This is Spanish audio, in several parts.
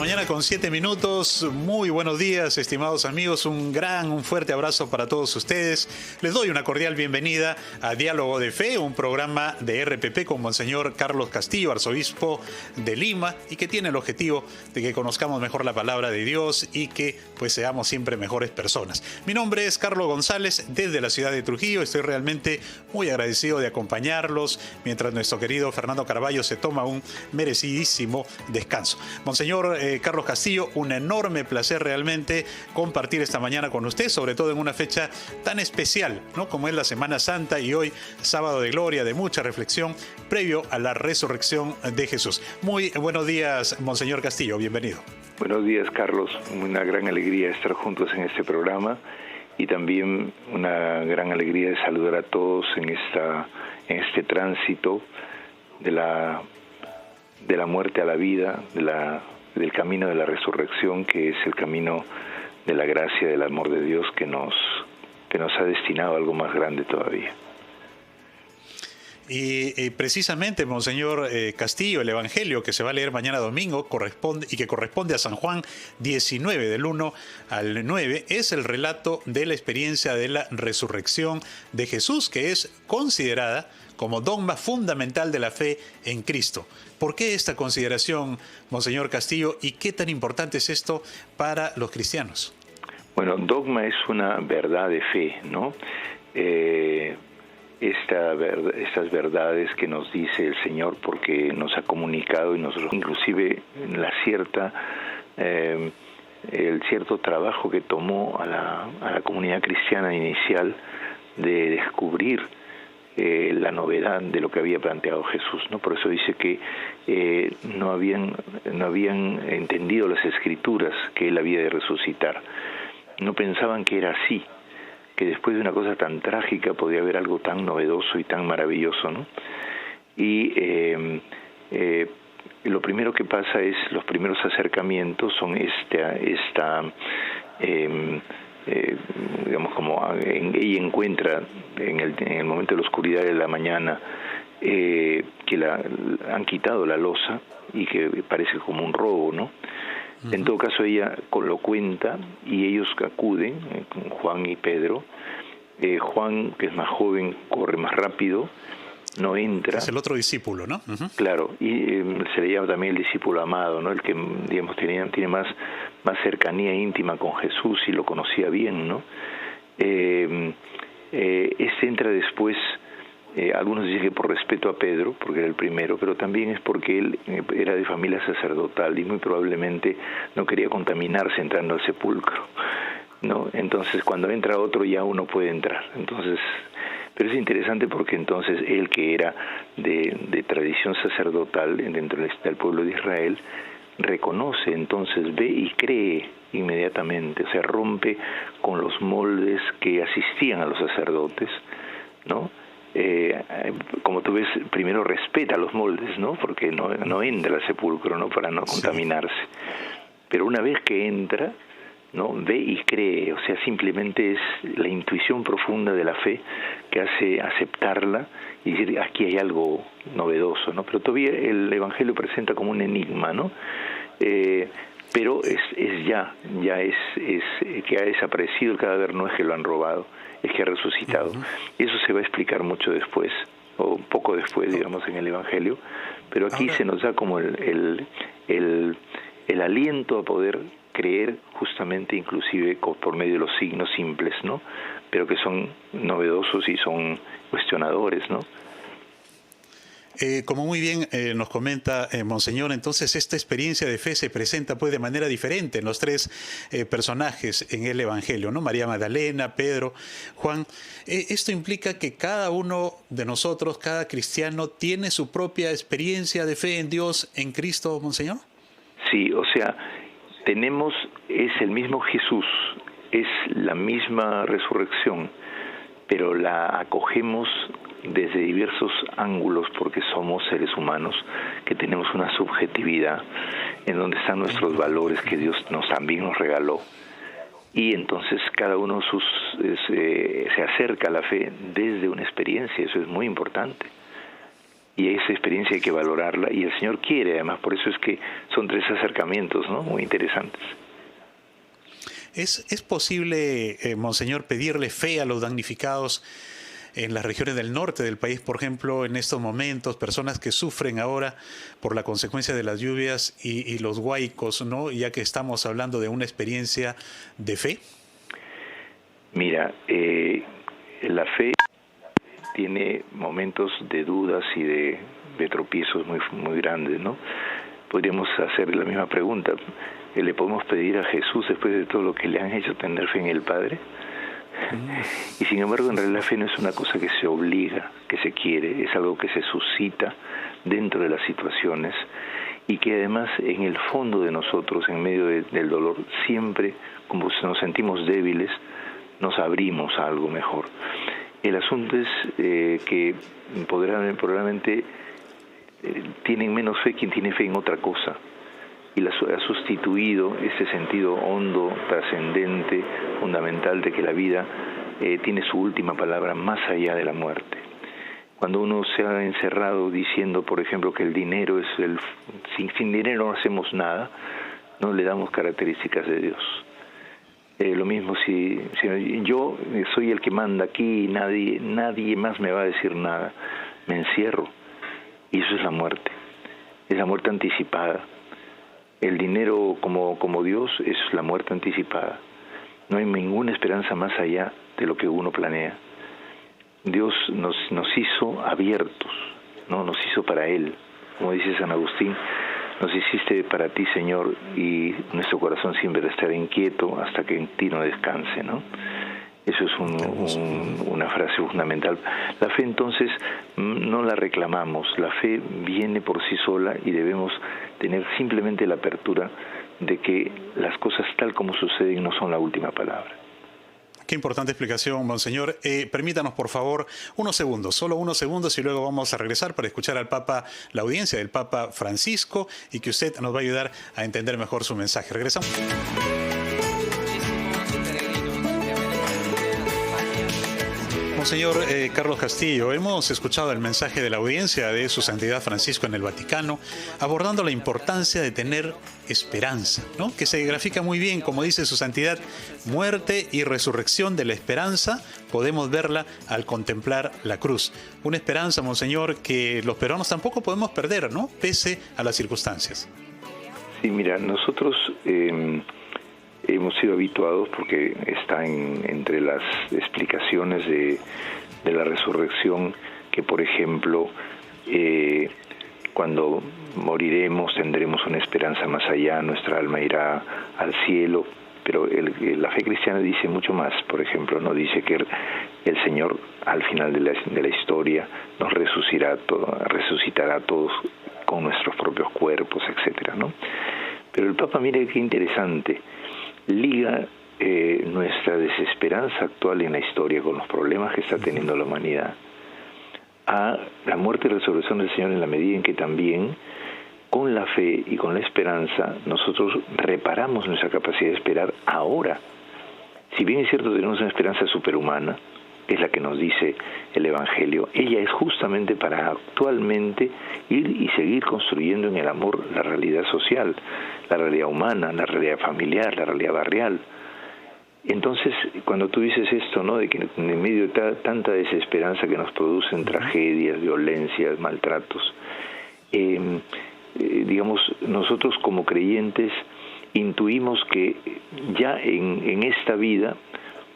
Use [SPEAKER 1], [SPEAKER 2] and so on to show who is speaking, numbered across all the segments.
[SPEAKER 1] mañana con 7 minutos. Muy buenos días, estimados amigos. Un fuerte abrazo para todos ustedes. Les doy una cordial bienvenida a Diálogo de Fe, un programa de RPP con Monseñor Carlos Castillo, arzobispo de Lima, y que tiene el objetivo de que conozcamos mejor la palabra de Dios y que pues seamos siempre mejores personas. Mi nombre es Carlos González, desde la ciudad de Trujillo. Estoy realmente muy agradecido de acompañarlos mientras nuestro querido Fernando Carballo se toma un merecidísimo descanso. Monseñor Carlos Castillo, un enorme placer realmente compartir esta mañana con usted, sobre todo en una fecha tan especial, ¿no?, como es la Semana Santa, y hoy sábado de gloria, de mucha reflexión previo a la resurrección de Jesús. Muy buenos días, Monseñor Castillo, bienvenido.
[SPEAKER 2] Buenos días, Carlos. Una gran alegría estar juntos en este programa y también una gran alegría de saludar a todos en este tránsito de la muerte a la vida, del camino de la resurrección, que es el camino de la gracia, del amor de Dios que nos ha destinado a algo más grande todavía.
[SPEAKER 1] Y precisamente, Monseñor Castillo, el Evangelio que se va a leer mañana domingo corresponde a San Juan 19, del 1 al 9, es el relato de la experiencia de la resurrección de Jesús, que es considerada como dogma fundamental de la fe en Cristo. ¿Por qué esta consideración, Monseñor Castillo, y qué tan importante es esto para los cristianos?
[SPEAKER 2] Bueno, dogma es una verdad de fe, ¿no? Estas verdades que nos dice el Señor, porque nos ha comunicado, y nosotros inclusive el cierto trabajo que tomó a la comunidad cristiana inicial de descubrir la novedad de lo que había planteado Jesús, ¿no? Por eso dice que no habían entendido las Escrituras, que Él había de resucitar. No pensaban que era así, que después de una cosa tan trágica podía haber algo tan novedoso y tan maravilloso, ¿no? Y lo primero que pasa es, los primeros acercamientos son digamos, como ella encuentra en el momento de la oscuridad de la mañana que han quitado la losa y que parece como un robo, ¿no? Uh-huh. En todo caso ella lo cuenta y ellos acuden, Juan y Pedro. Juan, que es más joven, corre más rápido, no entra.
[SPEAKER 1] Es el otro discípulo, ¿no? Uh-huh.
[SPEAKER 2] Claro, y se le llama también el discípulo amado, ¿no? El que, digamos, tiene más cercanía íntima con Jesús y lo conocía bien, ¿no? Entra después, algunos dicen que por respeto a Pedro, porque era el primero, pero también es porque él era de familia sacerdotal y muy probablemente no quería contaminarse entrando al sepulcro, ¿no? Entonces, cuando entra otro ya uno puede entrar. Entonces, pero es interesante porque entonces él, que era de tradición sacerdotal dentro del pueblo de Israel, reconoce, entonces ve y cree inmediatamente, o sea, rompe con los moldes que asistían a los sacerdotes, ¿no? Como tú ves, primero respeta los moldes, ¿no? Porque no entra al sepulcro, ¿no? Para no contaminarse. Pero una vez que entra, ¿no?, ve y cree, o sea, simplemente es la intuición profunda de la fe que hace aceptarla y decir, aquí hay algo novedoso, ¿no? Pero todavía el Evangelio presenta como un enigma, ¿no? Pero es que ha desaparecido el cadáver, no es que lo han robado, es que ha resucitado. Uh-huh. Eso se va a explicar mucho después, o poco después, digamos, en el Evangelio, pero aquí se nos da como el aliento a poder creer justamente, inclusive por medio de los signos simples, ¿no? Pero que son novedosos y son cuestionadores, ¿no?
[SPEAKER 1] Como muy bien nos comenta Monseñor, entonces esta experiencia de fe se presenta pues de manera diferente en los tres personajes en el Evangelio, ¿no? María Magdalena, Pedro, Juan. Esto implica que cada uno de nosotros, cada cristiano, tiene su propia experiencia de fe en Dios, en Cristo, Monseñor.
[SPEAKER 2] Sí, o sea, es el mismo Jesús, es la misma resurrección, pero la acogemos desde diversos ángulos porque somos seres humanos que tenemos una subjetividad en donde están nuestros valores que Dios también nos regaló. Y entonces cada uno se acerca a la fe desde una experiencia, eso es muy importante. y esa experiencia hay que valorarla, y el Señor quiere además, por eso es que son 3 acercamientos, ¿no?, muy interesantes.
[SPEAKER 1] ¿Es posible, Monseñor, pedirle fe a los damnificados en las regiones del norte del país, por ejemplo, en estos momentos, personas que sufren ahora por la consecuencia de las lluvias y los huaicos, ¿no?, ya que estamos hablando de una experiencia de fe?
[SPEAKER 2] Mira, la fe tiene momentos de dudas y de tropiezos muy grandes, ¿no? Podríamos hacer la misma pregunta. ¿Le podemos pedir a Jesús, después de todo lo que le han hecho, tener fe en el Padre? Y sin embargo, en realidad la fe no es una cosa que se obliga, que se quiere, es algo que se suscita dentro de las situaciones, y que además en el fondo de nosotros, en medio del dolor, siempre, como nos sentimos débiles, nos abrimos a algo mejor. El asunto es que probablemente tienen menos fe quien tiene fe en otra cosa, y ha sustituido ese sentido hondo, trascendente, fundamental de que la vida tiene su última palabra más allá de la muerte. Cuando uno se ha encerrado diciendo, por ejemplo, que el dinero es sin dinero no hacemos nada, no le damos características de Dios. Lo mismo si yo soy el que manda aquí y nadie más me va a decir nada, me encierro, y eso es la muerte anticipada. El dinero como Dios es la muerte anticipada. No hay ninguna esperanza más allá de lo que uno planea. Dios nos hizo abiertos, ¿no? Nos hizo para Él. Como dice San Agustín, nos hiciste para ti, Señor, y nuestro corazón siempre debe estar inquieto hasta que en ti no descanse, ¿no? Eso es una frase fundamental. La fe, entonces, no la reclamamos. La fe viene por sí sola y debemos tener simplemente la apertura de que las cosas tal como suceden no son la última palabra.
[SPEAKER 1] Qué importante explicación, Monseñor. Permítanos, por favor, solo unos segundos, y luego vamos a regresar para escuchar al Papa, la audiencia del Papa Francisco, y que usted nos va a ayudar a entender mejor su mensaje. Regresamos. Monseñor Carlos Castillo, hemos escuchado el mensaje de la audiencia de Su Santidad Francisco en el Vaticano, abordando la importancia de tener esperanza, ¿no?, que se grafica muy bien, como dice Su Santidad, muerte y resurrección de la esperanza, podemos verla al contemplar la cruz. Una esperanza, Monseñor, que los peruanos tampoco podemos perder, ¿no?, pese a las circunstancias.
[SPEAKER 2] Sí, mira, nosotros hemos sido habituados, porque está entre las explicaciones de la resurrección, que por ejemplo cuando moriremos tendremos una esperanza más allá, nuestra alma irá al cielo, pero la fe cristiana dice mucho más. Por ejemplo, no dice que el Señor al final de la historia nos resucitará a todos con nuestros propios cuerpos, etcétera, ¿no? Pero el Papa, mire qué interesante, liga nuestra desesperanza actual en la historia, con los problemas que está teniendo la humanidad, a la muerte y resurrección del Señor, en la medida en que también con la fe y con la esperanza nosotros reparamos nuestra capacidad de esperar ahora. Si bien es cierto que tenemos una esperanza superhumana, que es la que nos dice el Evangelio, ella es justamente para actualmente ir y seguir construyendo en el amor la realidad social, la realidad humana, la realidad familiar, la realidad barrial. Entonces, cuando tú dices esto, ¿no?, de que en medio de tanta desesperanza que nos producen tragedias, violencias, maltratos, digamos, nosotros como creyentes intuimos que ya en esta vida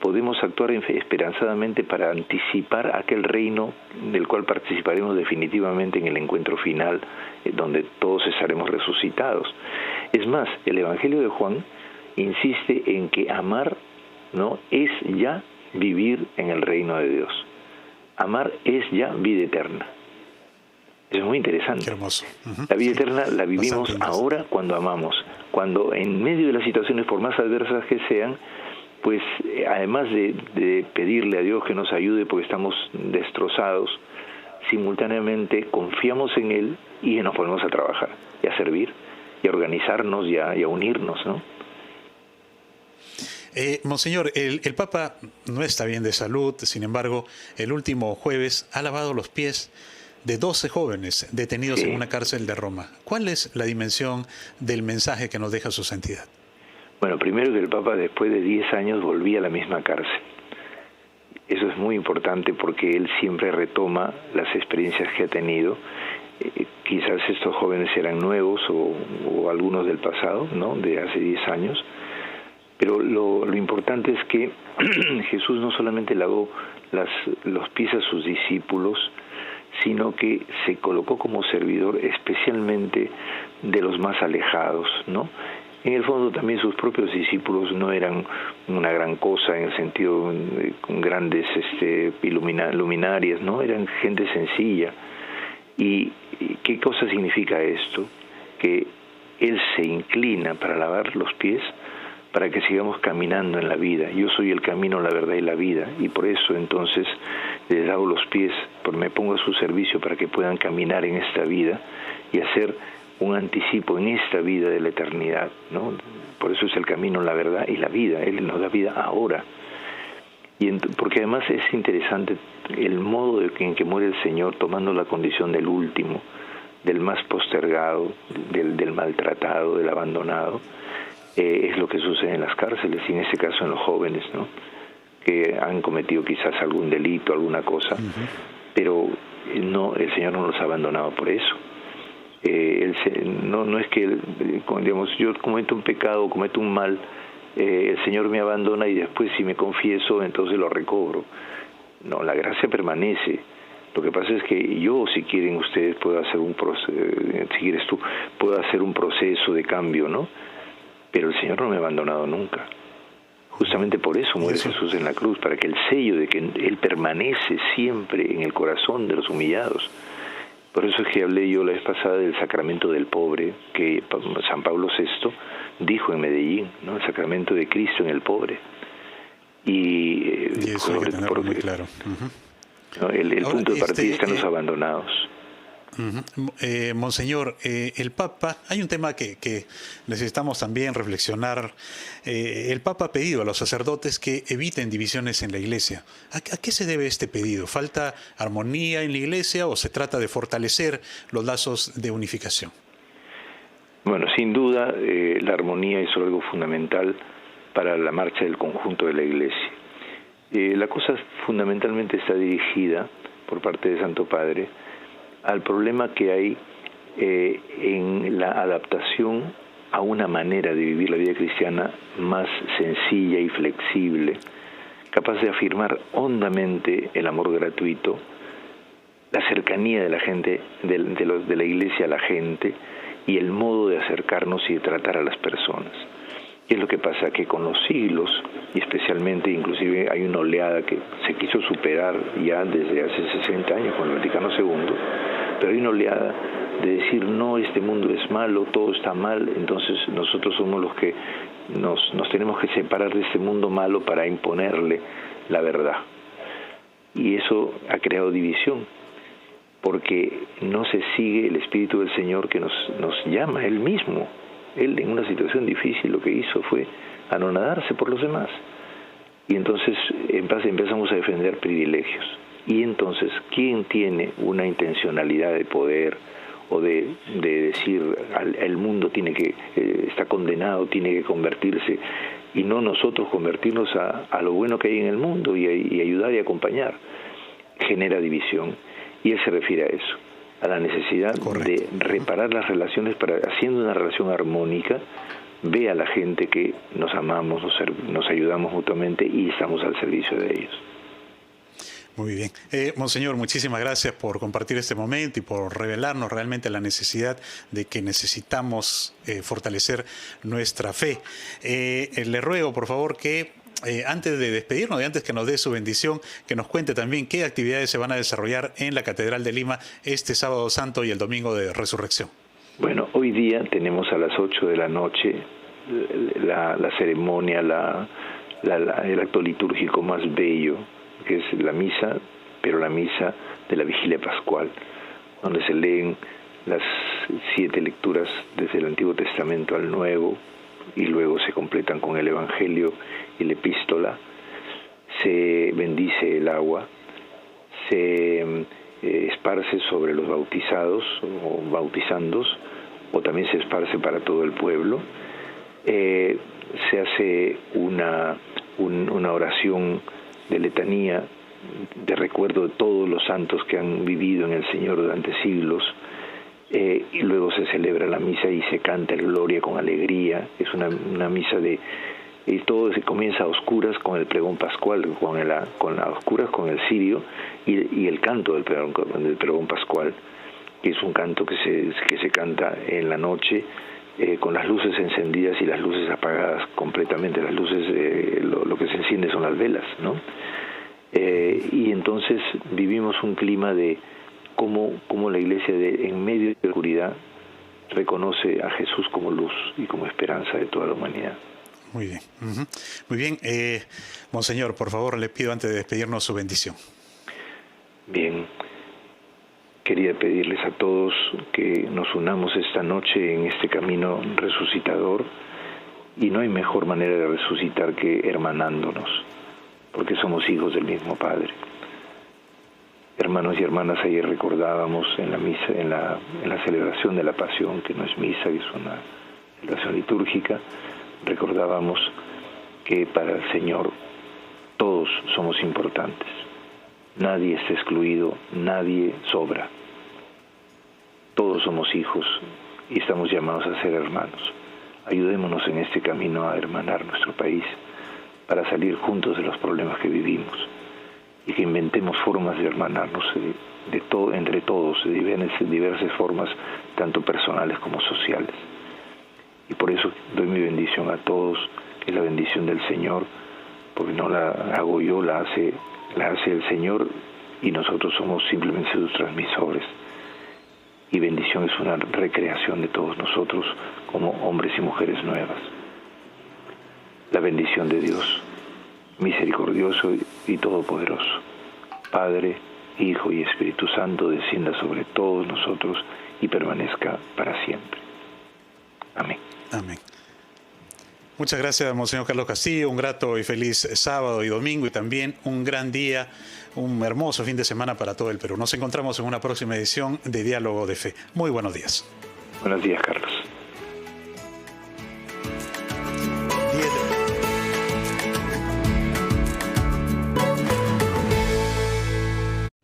[SPEAKER 2] podemos actuar esperanzadamente para anticipar aquel reino del cual participaremos definitivamente en el encuentro final, donde todos estaremos resucitados. Es más, el Evangelio de Juan insiste en que amar, ¿no?, es ya vivir en el reino de Dios. Amar es ya vida eterna. Es muy interesante.
[SPEAKER 1] Qué hermoso.
[SPEAKER 2] La vida eterna la vivimos ahora cuando amamos. Cuando en medio de las situaciones, por más adversas que sean, pues además de pedirle a Dios que nos ayude porque estamos destrozados, simultáneamente confiamos en Él y nos ponemos a trabajar y a servir y a organizarnos y a unirnos, ¿no?
[SPEAKER 1] Monseñor, el Papa no está bien de salud, sin embargo, el último jueves ha lavado los pies de 12 jóvenes detenidos
[SPEAKER 2] Sí.
[SPEAKER 1] en una cárcel de Roma. ¿Cuál es la dimensión del mensaje que nos deja su santidad?
[SPEAKER 2] Bueno, primero que el Papa después de 10 años volvía a la misma cárcel. Eso es muy importante porque él siempre retoma las experiencias que ha tenido. Quizás estos jóvenes eran nuevos o algunos del pasado, ¿no? De hace 10 años. Pero lo importante es que Jesús no solamente lavó los pies a sus discípulos, sino que se colocó como servidor especialmente de los más alejados, ¿no? En el fondo también sus propios discípulos no eran una gran cosa en el sentido con grandes luminarias, ¿no? Eran gente sencilla. ¿Y qué cosa significa esto? Que Él se inclina para lavar los pies para que sigamos caminando en la vida. Yo soy el camino, la verdad y la vida, y por eso entonces les lavo los pies, me pongo a su servicio para que puedan caminar en esta vida y hacer un anticipo en esta vida de la eternidad, ¿no? Por eso es el camino, la verdad y la vida. Él nos da vida ahora. Porque además es interesante el modo en que muere el Señor, tomando la condición del último, del más postergado, del maltratado, del abandonado. Es lo que sucede en las cárceles y en ese caso en los jóvenes, ¿no? Que han cometido quizás algún delito, alguna cosa, pero no, el Señor no los ha abandonado por eso. No es que, digamos, yo cometo un pecado, cometo un mal, el Señor me abandona y después si me confieso entonces lo recobro. No, la gracia permanece. Lo que pasa es que yo, si quieren ustedes, puedo hacer si quieres tú, puedo hacer un proceso de cambio, ¿no? Pero el Señor no me ha abandonado nunca. Justamente por eso muere Jesús en la cruz, para que el sello de que Él permanece siempre en el corazón de los humillados. Por eso es que hablé yo la vez pasada del sacramento del pobre, que San Pablo VI dijo en Medellín, ¿no? El sacramento de Cristo en el pobre.
[SPEAKER 1] Y eso hay que tenerlo muy claro.
[SPEAKER 2] ¿No? El punto de partida está en los abandonados.
[SPEAKER 1] Monseñor, el Papa, hay un tema que necesitamos también reflexionar. El Papa ha pedido a los sacerdotes que eviten divisiones en la Iglesia. ¿A qué se debe este pedido? ¿Falta armonía en la Iglesia o se trata de fortalecer los lazos de unificación?
[SPEAKER 2] Bueno, sin duda la armonía es algo fundamental para la marcha del conjunto de la Iglesia. La cosa fundamentalmente está dirigida por parte de Santo Padre al problema que hay en la adaptación a una manera de vivir la vida cristiana más sencilla y flexible, capaz de afirmar hondamente el amor gratuito, la cercanía de la gente, de la Iglesia a la gente, y el modo de acercarnos y de tratar a las personas. Y es lo que pasa, que con los siglos, y especialmente, inclusive hay una oleada que se quiso superar ya desde hace 60 años con el Vaticano II, pero hay una oleada de decir, no, este mundo es malo, todo está mal, entonces nosotros somos los que nos tenemos que separar de este mundo malo para imponerle la verdad. Y eso ha creado división, porque no se sigue el Espíritu del Señor que nos llama, Él mismo. Él, en una situación difícil, lo que hizo fue anonadarse por los demás. Y entonces empezamos a defender privilegios. Y entonces, ¿quién tiene una intencionalidad de poder o de decir el mundo está condenado, tiene que convertirse, y no nosotros convertirnos a lo bueno que hay en el mundo y ayudar y acompañar? Genera división. Y él se refiere a eso, a la necesidad de reparar las relaciones para, haciendo una relación armónica, ve a la gente que nos amamos, nos ayudamos mutuamente y estamos al servicio de ellos.
[SPEAKER 1] Muy bien. Monseñor, muchísimas gracias por compartir este momento y por revelarnos realmente la necesidad de que necesitamos fortalecer nuestra fe. Le ruego, por favor, que antes de despedirnos y antes que nos dé su bendición, que nos cuente también qué actividades se van a desarrollar en la Catedral de Lima este sábado santo y el domingo de Resurrección. Bueno, hoy día tenemos a las 8 de la noche la ceremonia, el acto litúrgico más bello, que es la misa, pero la misa de la Vigilia Pascual, donde se leen las 7 lecturas desde el Antiguo Testamento al Nuevo, y luego se completan con el Evangelio y la Epístola. Se bendice el agua, se
[SPEAKER 2] esparce sobre los bautizados o bautizandos, o también se esparce para todo el pueblo. Se hace una oración de letanía, de recuerdo de todos los santos que han vivido en el Señor durante siglos, y luego se celebra la misa y se canta el Gloria con alegría. Es una misa y todo se comienza a oscuras con el pregón pascual, a oscuras con el cirio y el canto del pregón pascual, que es un canto que se canta en la noche, con las luces encendidas y las luces apagadas completamente. Las luces, lo que se enciende son las velas, ¿no? Y entonces vivimos un clima de cómo la Iglesia en medio de la oscuridad reconoce a Jesús como luz y como esperanza de toda la humanidad.
[SPEAKER 1] Muy bien. Muy bien. Monseñor, por favor, le pido antes de despedirnos su bendición.
[SPEAKER 2] Bien. Quería pedirles a todos que nos unamos esta noche en este camino resucitador, y no hay mejor manera de resucitar que hermanándonos, porque somos hijos del mismo Padre. Hermanos y hermanas, ayer recordábamos en la misa, en la celebración de la Pasión, que no es misa, es una celebración litúrgica, recordábamos que para el Señor todos somos importantes. Nadie está excluido, nadie sobra. Todos somos hijos y estamos llamados a ser hermanos. Ayudémonos en este camino a hermanar nuestro país para salir juntos de los problemas que vivimos, y que inventemos formas de hermanarnos entre todos, de diversas formas, tanto personales como sociales. Y por eso doy mi bendición a todos, que es la bendición del Señor, porque no la hago yo, la hace el Señor, y nosotros somos simplemente sus transmisores. Y bendición es una recreación de todos nosotros como hombres y mujeres nuevas. La bendición de Dios, misericordioso y todopoderoso, Padre, Hijo y Espíritu Santo, descienda sobre todos nosotros y permanezca para siempre. Amén.
[SPEAKER 1] Amén. Muchas gracias, Monseñor Carlos Castillo. Un grato y feliz sábado y domingo, y también un gran día, un hermoso fin de semana para todo el Perú. Nos encontramos en una próxima edición de Diálogo de Fe. Muy buenos días.
[SPEAKER 2] Buenos días, Carlos.